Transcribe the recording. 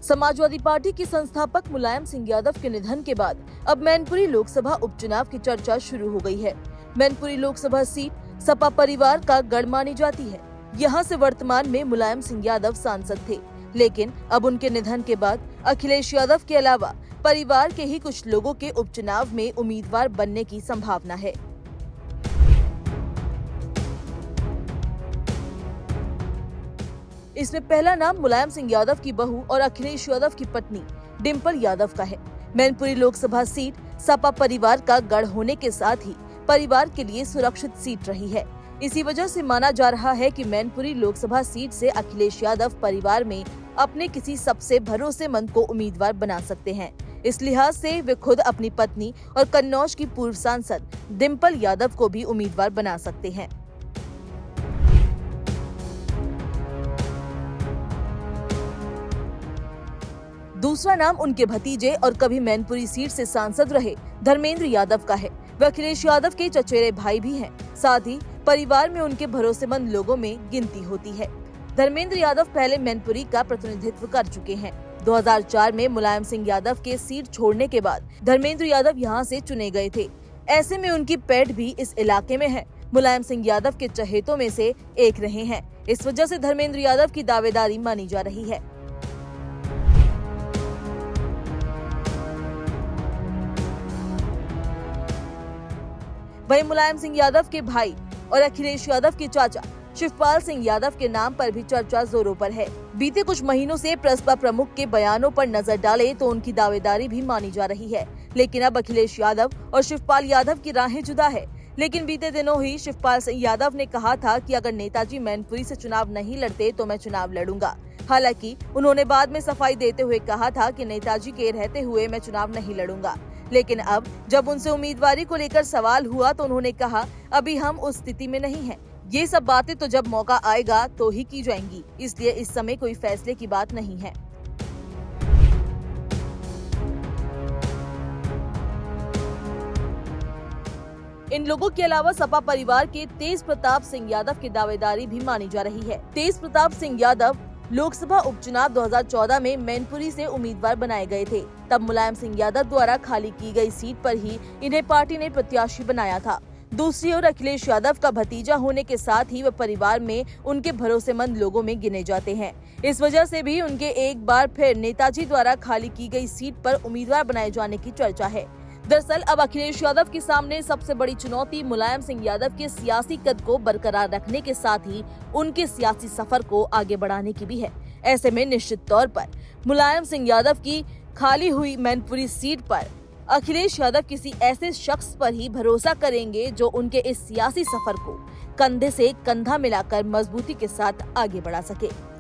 Samajwadi party के संस्थापक मुलायम सिंह यादव के निधन के बाद अब मैनपुरी लोकसभा उपचुनाव की चर्चा शुरू हो गई है। मैनपुरी लोकसभा सीट सपा परिवार का गढ़ मानी जाती है। यहां से वर्तमान में मुलायम सिंह यादव सांसद थे, लेकिन अब उनके निधन के बाद अखिलेश यादव के अलावा परिवार के ही कुछ लोगों के उपचुनाव में उम्मीदवार बनने की संभावना है। इसमें पहला नाम मुलायम सिंह यादव की बहू और अखिलेश यादव की पत्नी डिम्पल यादव का है। मैनपुरी लोकसभा सीट सपा परिवार का गढ़ होने के साथ ही परिवार के लिए सुरक्षित सीट रही है। इसी वजह से माना जा रहा है कि मैनपुरी लोकसभा सीट से अखिलेश यादव परिवार में अपने किसी सबसे भरोसेमंद को उम्मीदवार बना सकते हैं। इस लिहाज से वे खुद अपनी पत्नी और कन्नौज की पूर्व सांसद डिम्पल यादव को भी उम्मीदवार बना सकते हैं। दूसरा नाम उनके भतीजे और कभी मैनपुरी सीट से सांसद रहे धर्मेंद्र यादव का है। वे अखिलेश यादव के चचेरे भाई भी हैं। साथ ही परिवार में उनके भरोसेमंद लोगों में गिनती होती है। धर्मेंद्र यादव पहले मैनपुरी का प्रतिनिधित्व कर चुके हैं। 2004 में मुलायम सिंह यादव के सीट छोड़ने के बाद धर्मेंद्र यादव यहां से चुने गए थे। ऐसे में उनकी पैठ भी इस इलाके में है। मुलायम सिंह यादव के चहेतों में से एक रहे हैं। इस वजह से धर्मेंद्र यादव की दावेदारी मानी जा रही है। वहीं मुलायम सिंह यादव के भाई और अखिलेश यादव के चाचा शिवपाल सिंह यादव के नाम पर भी चर्चा जोरों पर है। बीते कुछ महीनों से प्रसपा प्रमुख के बयानों पर नजर डाले तो उनकी दावेदारी भी मानी जा रही है, लेकिन अब अखिलेश यादव और शिवपाल यादव की राहें जुदा है। लेकिन बीते दिनों ही शिवपाल सिंह यादव ने कहा था कि अगर नेताजी मैनपुरी से चुनाव नहीं लड़ते तो मैं चुनाव लड़ूंगा। हालांकि उन्होंने बाद में सफाई देते हुए कहा था कि नेताजी के रहते हुए मैं चुनाव नहीं लड़ूंगा। लेकिन अब जब उनसे उम्मीदवारी को लेकर सवाल हुआ तो उन्होंने कहा, अभी हम उस स्थिति में नहीं हैं। ये सब बातें तो जब मौका आएगा तो ही की जाएंगी, इसलिए इस समय कोई फैसले की बात नहीं है। इन लोगों के अलावा सपा परिवार के तेज प्रताप सिंह यादव की दावेदारी भी मानी जा रही है। तेज प्रताप सिंह यादव लोकसभा उपचुनाव 2014 में मैनपुरी से उम्मीदवार बनाए गए थे। तब मुलायम सिंह यादव द्वारा खाली की गई सीट पर ही इन्हें पार्टी ने प्रत्याशी बनाया था। दूसरी ओर अखिलेश यादव का भतीजा होने के साथ ही वह परिवार में उनके भरोसेमंद लोगों में गिने जाते हैं। इस वजह से भी उनके एक बार फिर नेताजी द्वारा खाली की गई सीट पर उम्मीदवार बनाए जाने की चर्चा है। दरअसल अब अखिलेश यादव के सामने सबसे बड़ी चुनौती मुलायम सिंह यादव के सियासी कद को बरकरार रखने के साथ ही उनके सियासी सफर को आगे बढ़ाने की भी है। ऐसे में निश्चित तौर पर मुलायम सिंह यादव की खाली हुई मैनपुरी सीट पर अखिलेश यादव किसी ऐसे शख्स पर ही भरोसा करेंगे जो उनके इस सियासी सफर को कंधे से कंधा मिलाकर मजबूती के साथ आगे बढ़ा सके।